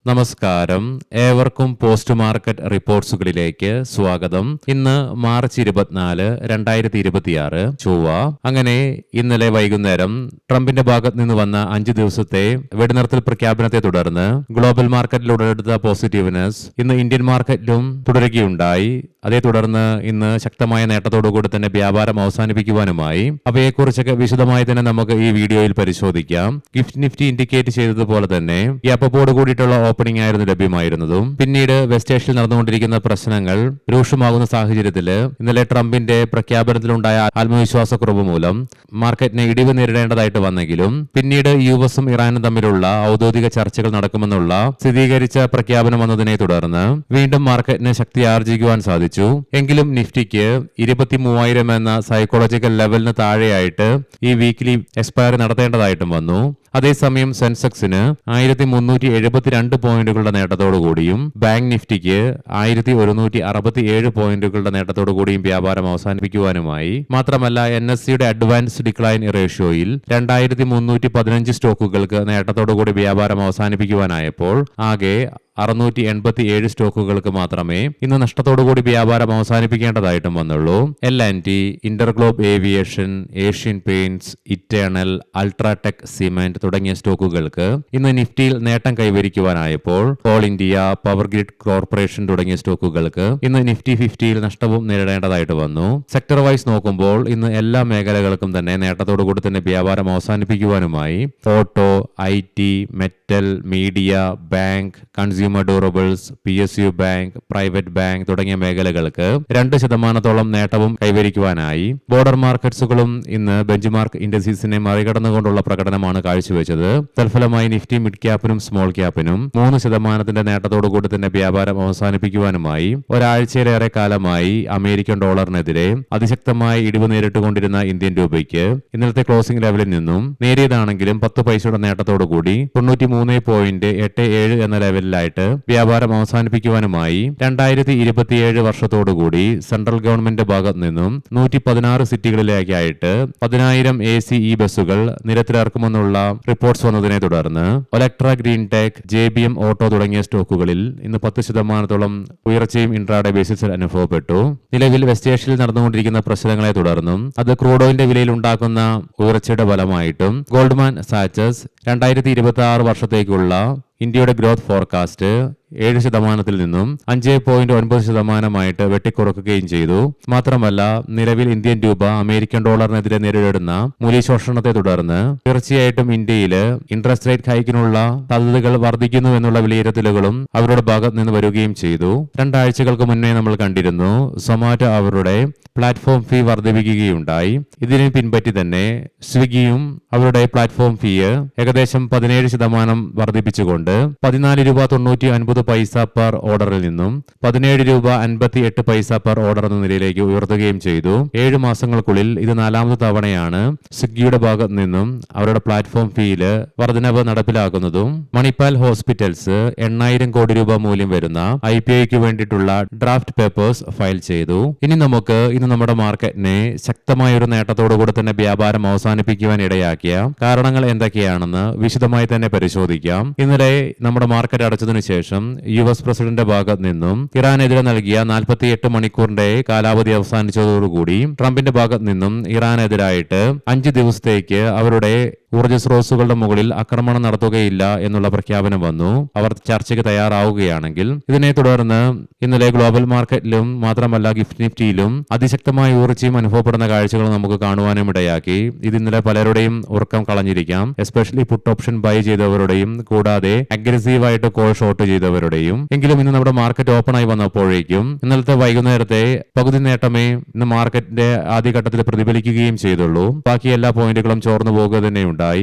നമസ്കാരം, ഏവർക്കും post market റിപ്പോർട്ട്സുകളിലേക്ക് സ്വാഗതം. ഇന്ന് മാർച്ച് 24, 2026 ചൊവ്വ. അങ്ങനെ ഇന്നലെ വൈകുന്നേരം ട്രംപിന്റെ ഭാഗത്ത് നിന്ന് വന്ന 5 ദിവസത്തെ വെടിനിർത്തൽ പ്രഖ്യാപനത്തെ തുടർന്ന് ഗ്ലോബൽ മാർക്കറ്റിൽ ഉടലെടുത്ത പോസിറ്റീവ്നെസ് ഇന്ന് ഇന്ത്യൻ മാർക്കറ്റിലും തുടരുകയുണ്ടായി. അതേ തുടർന്ന് ഇന്ന് ശക്തമായ നേട്ടത്തോടുകൂടി തന്നെ വ്യാപാരം അവസാനിപ്പിക്കുവാനുമായി. അവയെക്കുറിച്ചൊക്കെ വിശദമായി തന്നെ നമുക്ക് ഈ വീഡിയോയിൽ പരിശോധിക്കാം. ഗിഫ്റ്റ് നിഫ്റ്റി ഇൻഡിക്കേറ്റ് ചെയ്തതുപോലെ തന്നെ ഗ്യാപ്പോട് കൂടിയിട്ടുള്ള ഓപ്പണിംഗ് ആയിരുന്നു ലഭ്യമായിരുന്നതും. പിന്നീട് വെസ്റ്റ് ഏഷ്യയിൽ നടന്നുകൊണ്ടിരിക്കുന്ന പ്രശ്നങ്ങൾ രൂക്ഷമാകുന്ന സാഹചര്യത്തിൽ ഇന്നലെ ട്രംപിന്റെ പ്രഖ്യാപനത്തിലുണ്ടായ ആത്മവിശ്വാസക്കുറവ് മൂലം മാർക്കറ്റിനെ ഇടിവ് നേരിടേണ്ടതായിട്ട് വന്നെങ്കിലും പിന്നീട് യുഎസും ഇറാനും തമ്മിലുള്ള ഔദ്യോഗിക ചർച്ചകൾ നടക്കുമെന്നുള്ള സ്ഥിരീകരിച്ച പ്രഖ്യാപനം വന്നതിനെ തുടർന്ന് വീണ്ടും മാർക്കറ്റിന് ശക്തി ആർജിക്കുവാൻ സാധിച്ചു. എങ്കിലും നിഫ്റ്റിക്ക് 23,000 എന്ന സൈക്കോളജിക്കൽ ലെവലിന് താഴെയായിട്ട് ഈ വീക്കിലി എക്സ്പയറി നടത്തേണ്ടതായിട്ടും വന്നു. അതേസമയം സെൻസെക്സിന് 1372 പോയിന്റുകളുടെ നേട്ടത്തോടുകൂടിയും ബാങ്ക് നിഫ്റ്റിക്ക് 1167 പോയിന്റുകളുടെ നേട്ടത്തോടുകൂടിയും വ്യാപാരം അവസാനിപ്പിക്കുവാനുമായി. മാത്രമല്ല NSEയുടെ അഡ്വാൻസ് ഡിക്ലൈൻ റേഷ്യോയിൽ 2315 സ്റ്റോക്കുകൾക്ക് നേട്ടത്തോടുകൂടി വ്യാപാരം അവസാനിപ്പിക്കുവാനായപ്പോൾ ആകെ 687 സ്റ്റോക്കുകൾക്ക് മാത്രമേ ഇന്ന് നഷ്ടത്തോടുകൂടി വ്യാപാരം അവസാനിപ്പിക്കേണ്ടതായിട്ടും വന്നുള്ളൂ. L&T, Interglobe aviation, Asian paints, Eternal, UltraTech cement തുടങ്ങിയ സ്റ്റോക്കുകൾക്ക് ഇന്ന് നിഫ്റ്റിയിൽ നേട്ടം കൈവരിക്കുവാനായപ്പോൾ Coal India, power grid corporation തുടങ്ങിയ സ്റ്റോക്കുകൾക്ക് ഇന്ന് നിഫ്റ്റി 50യിൽ നഷ്ടവും നേരിടേണ്ടതായിട്ട് വന്നു. സെക്ടർ വൈസ് നോക്കുമ്പോൾ ഇന്ന് എല്ലാ മേഖലകൾക്കും തന്നെ നേട്ടത്തോടുകൂടി തന്നെ വ്യാപാരം അവസാനിപ്പിക്കുവാനുമായി auto, IT, metal, media, bank, consumer durables, PSU bank, private bank തുടങ്ങിയ മേഖലകൾക്ക് 2% നേട്ടവും കൈവരിക്കുവാനായി. ബോർഡർ മാർക്കറ്റ്സുകളും ഇന്ന് ബെഞ്ച് മാർക്ക് ഇൻഡസീസിനെ മറികടന്നുകൊണ്ടുള്ള പ്രകടനമാണ് കാഴ്ചവെച്ചത്. തൽഫലമായി നിഫ്റ്റി മിഡ് ക്യാപ്പിനും സ്മോൾ ക്യാപ്പിനും 3% നേട്ടത്തോടുകൂടി തന്നെ വ്യാപാരം അവസാനിപ്പിക്കുവാനുമായി. ഒരാഴ്ചയിലേറെ കാലമായി അമേരിക്കൻ ഡോളറിനെതിരെ അതിശക്തമായി ഇടിവ് നേരിട്ടുകൊണ്ടിരുന്ന ഇന്ത്യൻ രൂപയ്ക്ക് ഇന്നലത്തെ ക്ലോസിംഗ് ലെവലിൽ നിന്നും നേരിയതാണെങ്കിലും 10 പൈസയുടെ നേട്ടത്തോടുകൂടി 93.87 എന്ന ലെവലിലായിട്ട് വ്യാപാരം അവസാനിപ്പിക്കുവാനുമായി. 2027 വർഷത്തോടുകൂടി സെൻട്രൽ ഗവൺമെന്റ് ഭാഗത്ത് നിന്നും 116 സിറ്റികളിലേക്കായിട്ട് 10,000 ACE ബസ്സുകൾ നിരത്തിലിറക്കുമെന്നുള്ള റിപ്പോർട്ട്സ് വന്നതിനെ തുടർന്ന് Olectra, green tech, JBM auto തുടങ്ങിയ സ്റ്റോക്കുകളിൽ ഇന്ന് 10% ഉയർച്ചയും ഇൻട്രാഡേ ബേസിസിൽ അനുഭവപ്പെട്ടു. നിലവിൽ വെസ്റ്റ് ഏഷ്യയിൽ നടന്നുകൊണ്ടിരിക്കുന്ന പ്രശ്നങ്ങളെ തുടർന്നും അത് ക്രൂഡ് ഓയിലിന്റെ വിലയിൽ ഉണ്ടാക്കുന്ന ഉയർച്ചയുടെ ഫലമായിട്ടും ഗോൾഡ്മാൻ സാച്ചസ് 2026 വർഷത്തേക്കുള്ള ഇന്ത്യയുടെ ഗ്രോത്ത് ഫോർകാസ്റ്റ് 7% നിന്നും 5.9% വെട്ടിക്കുറക്കുകയും ചെയ്തു. മാത്രമല്ല നിലവിൽ ഇന്ത്യൻ രൂപ അമേരിക്കൻ ഡോളറിനെതിരെ നേരിടുന്ന മൂല്യശോഷണത്തെ തുടർന്ന് തീർച്ചയായിട്ടും ഇന്ത്യയിൽ ഇൻട്രസ്റ്റ് റേറ്റ് ഹൈക്കിനുള്ള സാധ്യതകൾ വർദ്ധിക്കുന്നു എന്നുള്ള വിലയിരുത്തലുകളും അവരുടെ ഭാഗത്ത് നിന്ന് വരികയും ചെയ്തു. 2 ആഴ്ചകൾക്ക് മുന്നേ നമ്മൾ കണ്ടിരുന്നു സൊമാറ്റോ അവരുടെ പ്ലാറ്റ്ഫോം ഫീ വർദ്ധിപ്പിക്കുകയുണ്ടായി. ഇതിനെ പിൻപറ്റി തന്നെ സ്വിഗ്ഗിയും അവരുടെ പ്ലാറ്റ്ഫോം ഫീ ഏകദേശം 17% വർദ്ധിപ്പിച്ചുകൊണ്ട് 14.99 രൂപ പെർ ഓർഡറിൽ നിന്നും 17.58 രൂപ പെർ ഓർഡർ എന്ന നിലയിലേക്ക് ഉയർത്തുകയും ചെയ്തു. 7 മാസങ്ങൾക്കുള്ളിൽ ഇത് 4ാമത് തവണയാണ് സ്വിഗ്ഗിയുടെ ഭാഗത്ത് നിന്നും അവരുടെ പ്ലാറ്റ്ഫോം ഫീയില് വർധനവ് നടപ്പിലാക്കുന്നതും. മണിപ്പാൽ ഹോസ്പിറ്റൽസ് 8,000 കോടി രൂപ മൂല്യം വരുന്ന IPOയ്ക്ക് വേണ്ടിയിട്ടുള്ള ഡ്രാഫ്റ്റ് പേപ്പേഴ്സ് ഫയൽ ചെയ്തു. ഇനി നമുക്ക് ഇന്ന് നമ്മുടെ മാർക്കറ്റിനെ ശക്തമായ ഒരു നേട്ടത്തോടുകൂടി തന്നെ വ്യാപാരം അവസാനിപ്പിക്കുവാൻ ഇടയാക്കിയ കാരണങ്ങൾ എന്തൊക്കെയാണെന്ന് വിശദമായി തന്നെ പരിശോധിക്കാം. ഇന്നലെ നമ്മുടെ മാർക്കറ്റ് അടച്ചതിനു ശേഷം US പ്രസിഡന്റ് ഭാഗത്ത് നിന്നും ഇറാനെതിരെ നൽകിയ 48 മണിക്കൂറിന്റെ കാലാവധി അവസാനിച്ചതോടുകൂടി ട്രംപിന്റെ ഭാഗത്ത് നിന്നും ഇറാനെതിരായിട്ട് 5 ദിവസത്തേക്ക് അവരുടെ ഊർജ്ജ സ്രോതസ്സുകളുടെ മുകളിൽ ആക്രമണം നടത്തുകയില്ല എന്നുള്ള പ്രഖ്യാപനം വന്നു. അവർ ചർച്ചയ്ക്ക് തയ്യാറാവുകയാണെങ്കിൽ. ഇതിനെ തുടർന്ന് ഇന്നലെ ഗ്ലോബൽ മാർക്കറ്റിലും മാത്രമല്ല ഗിഫ്റ്റ് നിഫ്റ്റിയിലും അതിശക്തമായ ഉയർച്ചയും അനുഭവപ്പെടുന്ന കാഴ്ചകൾ നമുക്ക് കാണുവാനും ഇടയാക്കി. ഇത് ഇന്നലെ പലരുടെയും ഉറക്കം കളഞ്ഞിരിക്കാം. എസ്പെഷ്യലി പുട്ട് ഓപ്ഷൻ ബൈ ചെയ്തവരുടെയും കൂടാതെ അഗ്രസീവായിട്ട് കോൾ ഷോർട്ട് ചെയ്തവരുടെയും. എങ്കിലും ഇന്ന് നമ്മുടെ മാർക്കറ്റ് ഓപ്പൺ ആയി വന്നപ്പോഴേക്കും ഇന്നലത്തെ വൈകുന്നേരത്തെ പകുതി നേട്ടമേ ഇന്ന് മാർക്കറ്റിന്റെ ആദ്യഘട്ടത്തിൽ പ്രതിഫലിക്കുകയും ചെയ്തുള്ളൂ. ബാക്കി എല്ലാ പോയിന്റുകളും ചോർന്നു പോകുക തന്നെയുണ്ട്.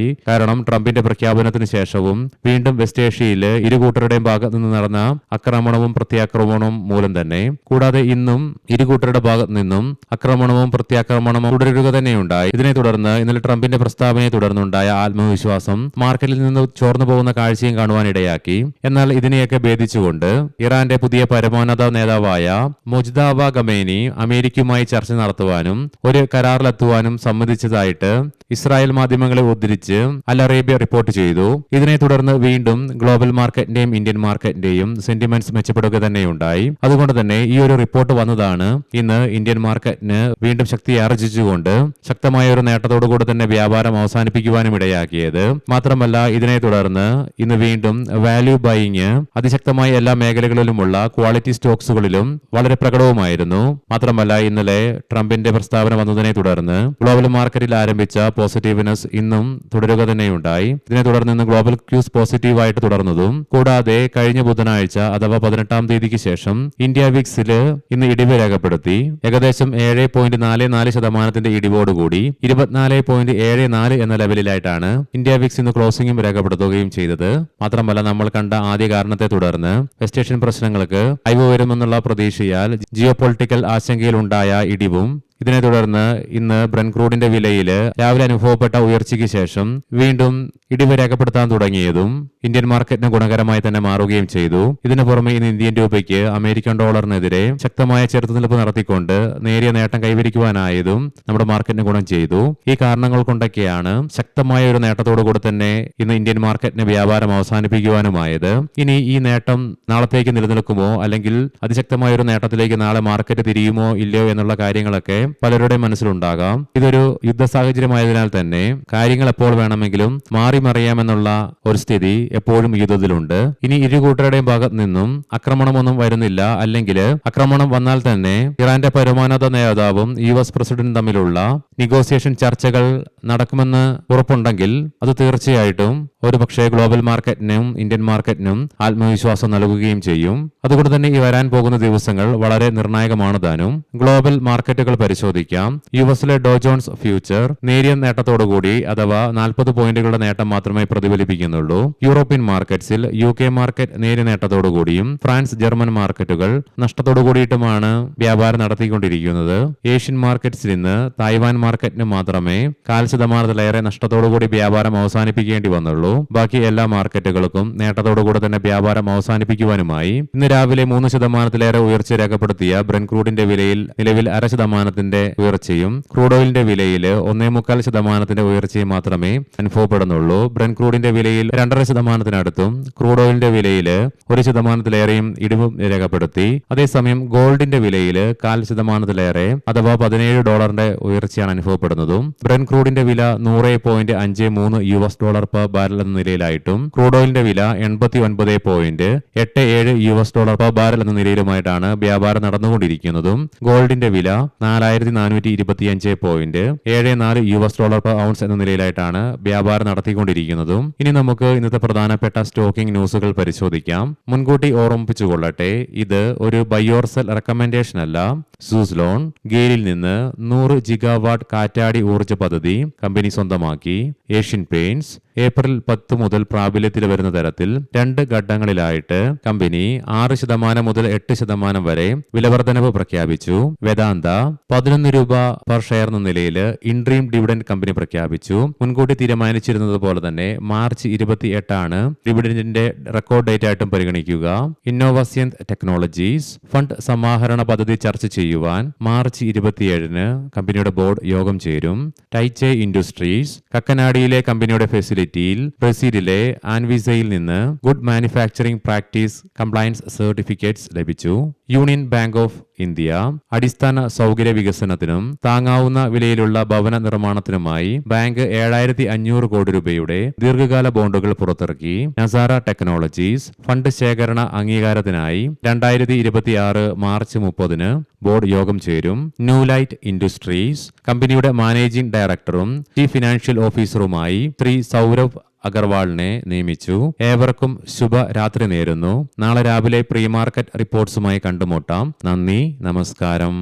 കാരണം ട്രംപിന്റെ പ്രഖ്യാപനത്തിന് ശേഷവും വീണ്ടും വെസ്റ്റ് ഏഷ്യയിൽ ഇരുകൂട്ടരുടെയും ഭാഗത്ത് നിന്ന് നടന്ന ആക്രമണവും പ്രത്യാക്രമണവും മൂലം തന്നെ കൂടാതെ ഇന്നും ഇരുകൂട്ടരുടെ ഭാഗത്ത് നിന്നും ആക്രമണവും പ്രത്യാക്രമണവും തുടരുക തന്നെയുണ്ടായി. ഇതിനെ തുടർന്ന് ഇന്നലെ ട്രംപിന്റെ പ്രസ്താവനയെ തുടർന്നുണ്ടായ ആത്മവിശ്വാസം മാർക്കറ്റിൽ നിന്ന് ചോർന്നു പോകുന്ന കാഴ്ചയും കാണുവാനിടയാക്കി. എന്നാൽ ഇതിനെയൊക്കെ ഭേദിച്ചുകൊണ്ട് ഇറാന്റെ പുതിയ പരമോന്നത നേതാവായ മുജ്തബ ഖമേനി അമേരിക്കയുമായി ചർച്ച നടത്തുവാനും ഒരു കരാറിലെത്തുവാനും സമ്മതിച്ചതായിട്ട് ഇസ്രായേൽ മാധ്യമങ്ങളെ ഉദ്ധരിച്ച് അൽ അറേബ്യ റിപ്പോർട്ട് ചെയ്തു. ഇതിനെ തുടർന്ന് വീണ്ടും ഗ്ലോബൽ മാർക്കറ്റിന്റെയും ഇന്ത്യൻ മാർക്കറ്റിന്റെയും സെന്റിമെന്റ്സ് മെച്ചപ്പെടുക തന്നെയുണ്ടായി. അതുകൊണ്ട് തന്നെ ഈ ഒരു റിപ്പോർട്ട് വന്നതാണ് ഇന്ന് ഇന്ത്യൻ മാർക്കറ്റിന് വീണ്ടും ശക്തി ആർജിച്ചുകൊണ്ട് ശക്തമായ ഒരു നേട്ടത്തോടുകൂടി തന്നെ വ്യാപാരം അവസാനിപ്പിക്കുവാനും ഇടയാക്കിയത്. മാത്രമല്ല ഇതിനെ തുടർന്ന് ഇന്ന് വീണ്ടും വാല്യൂ ബൈയിങ് അതിശക്തമായ എല്ലാ മേഖലകളിലുമുള്ള ക്വാളിറ്റി സ്റ്റോക്സുകളിലും വളരെ പ്രകടവുമായിരുന്നു. മാത്രമല്ല ഇന്നലെ ട്രംപിന്റെ പ്രസ്താവന വന്നതിനെ തുടർന്ന് ഗ്ലോബൽ മാർക്കറ്റിൽ ആരംഭിച്ച പോസിറ്റീവ്നെസ് ഇന്നും തുടരുക തന്നെയുണ്ടായി. ഇതിനെ തുടർന്ന് ഇന്ന് ഗ്ലോബൽ ക്യൂസ് പോസിറ്റീവായിട്ട് തുടർന്നതും കൂടാതെ കഴിഞ്ഞ ബുധനാഴ്ച അഥവാ 18-ാം തീയതിക്ക് ശേഷം ഇന്ത്യ വിക്സിൽ ഇന്ന് ഇടിവ് രേഖപ്പെടുത്തി. ഏകദേശം 7.44% ഇടിവോടുകൂടി 24.74 എന്ന ലെവലിലായിട്ടാണ് ഇന്ത്യ വിക്സ് ഇന്ന് ക്ലോസിംഗും രേഖപ്പെടുത്തുകയും ചെയ്തത്. മാത്രമല്ല നമ്മൾ കണ്ട ആദ്യ കാരണത്തെ തുടർന്ന് വെസ്റ്റ് ഏഷ്യൻ പ്രശ്നങ്ങൾക്ക് അയവ് വരുമെന്നുള്ള പ്രതീക്ഷയാൽ ജിയോ പൊളിറ്റിക്കൽ ആശങ്കയിലുണ്ടായ ഇടിവും ഇതിനെ തുടർന്ന് ഇന്ന് ബ്രന്റ് ക്രൂഡിന്റെ വിലയിൽ രാവിലെ അനുഭവപ്പെട്ട ഉയർച്ചയ്ക്ക് ശേഷം വീണ്ടും ഇടിവ് രേഖപ്പെടുത്താൻ തുടങ്ങിയതും ഇന്ത്യൻ മാർക്കറ്റിന് ഗുണകരമായി തന്നെ മാറുകയും ചെയ്തു. ഇതിനു പുറമെ ഇന്ന് ഇന്ത്യൻ രൂപയ്ക്ക് അമേരിക്കൻ ഡോളറിനെതിരെ ശക്തമായ ചെറുത്തുനിൽപ്പ് നടത്തിക്കൊണ്ട് നേരിയ നേട്ടം കൈവരിക്കുവാനായതും നമ്മുടെ മാർക്കറ്റിന് ഗുണം ചെയ്തു. ഈ കാരണങ്ങൾ കൊണ്ടൊക്കെയാണ് ശക്തമായ ഒരു നേട്ടത്തോടുകൂടി തന്നെ ഇന്ന് ഇന്ത്യൻ മാർക്കറ്റിന് വ്യാപാരം അവസാനിപ്പിക്കുവാനുമായത്. ഇനി ഈ നേട്ടം നാളത്തേക്ക് നിലനിൽക്കുമോ അല്ലെങ്കിൽ അതിശക്തമായ ഒരു നേട്ടത്തിലേക്ക് നാളെ മാർക്കറ്റ് തിരിയുമോ ഇല്ലയോ എന്നുള്ള കാര്യങ്ങളൊക്കെ പലരുടെയും മനസ്സിലുണ്ടാകാം. ഇതൊരു യുദ്ധ സാഹചര്യമായതിനാൽ തന്നെ കാര്യങ്ങൾ എപ്പോൾ വേണമെങ്കിലും മാറി മറിയാമെന്നുള്ള ഒരു സ്ഥിതി എപ്പോഴും യുദ്ധത്തിലുണ്ട്. ഇനി ഇരു കൂട്ടരുടെയും ഭാഗത്ത് നിന്നും ആക്രമണമൊന്നും വരുന്നില്ല, അല്ലെങ്കിൽ ആക്രമണം വന്നാൽ തന്നെ ഇറാന്റെ പരമോന്നത നേതാവും US പ്രസിഡന്റും തമ്മിലുള്ള നെഗോസിയേഷൻ ചർച്ചകൾ നടക്കുമെന്ന് ഉറപ്പുണ്ടെങ്കിൽ അത് തീർച്ചയായിട്ടും ഒരുപക്ഷെ ഗ്ലോബൽ മാർക്കറ്റിനും ഇന്ത്യൻ മാർക്കറ്റിനും ആത്മവിശ്വാസം നൽകുകയും ചെയ്യും. അതുകൊണ്ട് തന്നെ ഈ വരാൻ പോകുന്ന ദിവസങ്ങൾ വളരെ നിർണായകമാണ് താനും. ഗ്ലോബൽ മാർക്കറ്റുകൾ പരിശോധിക്കാം. യുഎസിലെ ഡോ ജോൺസ് ഫ്യൂച്ചർ നേരിയ നേട്ടത്തോടുകൂടി അഥവാ 40 പോയിന്റുകളുടെ നേട്ടം മാത്രമേ പ്രതിഫലിപ്പിക്കുന്നുള്ളൂ. യൂറോപ്യൻ മാർക്കറ്റ്സിൽ UK മാർക്കറ്റ് നേരിയ നേട്ടത്തോടുകൂടിയും ഫ്രാൻസ് ജർമ്മൻ മാർക്കറ്റുകൾ നഷ്ടത്തോടുകൂടിയിട്ടുമാണ് വ്യാപാരം നടത്തിക്കൊണ്ടിരിക്കുന്നത്. ഏഷ്യൻ മാർക്കറ്റ്സിൽ ഇന്ന് തായ്വാൻ മാർക്കറ്റിന് മാത്രമേ 0.4% നഷ്ടത്തോടുകൂടി വ്യാപാരം അവസാനിപ്പിക്കേണ്ടി വന്നുള്ളൂ. ബാക്കി എല്ലാ മാർക്കറ്റുകൾക്കും നേട്ടത്തോടുകൂടി തന്നെ വ്യാപാരം അവസാനിപ്പിക്കുവാനുമായി ഇന്ന് രാവിലെ 3% ഉയർച്ച രേഖപ്പെടുത്തിയ ബ്രന്റ് ക്രൂഡിന്റെ വിലയിൽ നിലവിൽ 0.5% ഉയർച്ചയും ക്രൂഡ് ഓയിലിന്റെ വിലയിൽ 1.25% ഉയർച്ചയും മാത്രമേ അനുഭവപ്പെടുന്നുള്ളൂ. ബ്രന്റ് ക്രൂഡിന്റെ വിലയിൽ 2.5%-അടുത്തും ക്രൂഡ് ഓയിലിന്റെ വിലയിൽ 1%-ലേറെയും ഇടിവും രേഖപ്പെടുത്തി. അതേസമയം ഗോൾഡിന്റെ വിലയിൽ 0.5%-ലേറെ അഥവാ $17 ഉയർച്ചയാണ് അനുഭവപ്പെടുന്നതും. ബ്രന്റ് ക്രൂഡിന്റെ വില $100.53 പെർ ബാരൽ എന്ന നിലയിലായിട്ടും ക്രൂഡ് ഓയിലിന്റെ വില $89.87 പെർ ബാരൽ എന്ന നിലയിലുമായിട്ടാണ് വ്യാപാരം നടന്നുകൊണ്ടിരിക്കുന്നതും. ഗോൾഡിന്റെ വില $4,425.74 പെർ ഔൺസ് എന്ന നിലയിലായിട്ടാണ് വ്യാപാരം നടത്തിക്കൊണ്ടിരിക്കുന്നതും. ഇനി നമുക്ക് ഇന്നത്തെ പ്രധാനപ്പെട്ട സ്റ്റോക്കിംഗ് ന്യൂസുകൾ പരിശോധിക്കാം. മുൻകൂട്ടി ഓർമ്മിപ്പിച്ചുകൊള്ളട്ടെ, ഇത് ഒരു ബൈ ഓർ സെൽ റെക്കമെൻഡേഷൻ അല്ല. സൂസ്ലോൺ ഗെയിലിൽ നിന്ന് 100 ജിഗാവാട്ട് കാറ്റാടി ഊർജ്ജ പദ്ധതി കമ്പനി സ്വന്തമാക്കി. ഏഷ്യൻ പെയിന്റ്സ് ഏപ്രിൽ 10 മുതൽ പ്രാബല്യത്തിൽ വരുന്ന തരത്തിൽ 2 ഘട്ടങ്ങളിലായിട്ട് കമ്പനി 6% മുതൽ 8% വരെ വിലവർദ്ധനവ് പ്രഖ്യാപിച്ചു. വേദാന്ത 11 രൂപ പെർ ഷെയർ എന്ന നിലയിൽ ഇൻട്രീം ഡിവിഡന്റ് കമ്പനി പ്രഖ്യാപിച്ചു. മുൻകൂട്ടി തീരുമാനിച്ചിരുന്നത് പോലെ തന്നെ മാർച്ച് 28 ഡിവിഡന്റിന്റെ റെക്കോർഡ് ഡേറ്റ് ആയിട്ടും പരിഗണിക്കുക. ഇന്നോവസിയന്റ് ടെക്നോളജീസ് ഫണ്ട് സമാഹരണ പദ്ധതി ചർച്ച ചെയ്യുവാൻ മാർച്ച് 27 കമ്പനിയുടെ ബോർഡ് യോഗം ചേരും. ടൈച്ചെ ഇൻഡസ്ട്രീസ് കക്കനാടിയിലെ കമ്പനിയുടെ ഫെസിലിറ്റിയിൽ ബ്രസീലിലെ ആൻവിസയിൽ നിന്ന് good manufacturing practice compliance certificates ലഭിച്ചു. യൂണിയൻ ബാങ്ക് ഓഫ് ഇന്ത്യ അടിസ്ഥാന സൗകര്യ വികസനത്തിനും താങ്ങാവുന്ന വിലയിലുള്ള ഭവന നിർമ്മാണത്തിനുമായി ബാങ്ക് 7,500 കോടി രൂപയുടെ ദീർഘകാല ബോണ്ടുകൾ പുറത്തിറക്കി. നസാര ടെക്നോളജീസ് ഫണ്ട് ശേഖരണ അംഗീകാരത്തിനായി 2026 മാർച്ച് 30 ബോർഡ് യോഗം ചേരും. ന്യൂ ലൈറ്റ് ഇൻഡസ്ട്രീസ് കമ്പനിയുടെ മാനേജിംഗ് ഡയറക്ടറും ചീഫ് ഫിനാൻഷ്യൽ ഓഫീസറുമായി ശ്രീ സൗരഭ് അഗർവാളിനെ നിയമിച്ചു. ഏവർക്കും ശുഭരാത്രി നേരുന്നു. നാളെ രാവിലെ പ്രീ മാർക്കറ്റ് റിപ്പോർട്ട്സുമായി കണ്ടുമുട്ടാം. നന്ദി, നമസ്കാരം.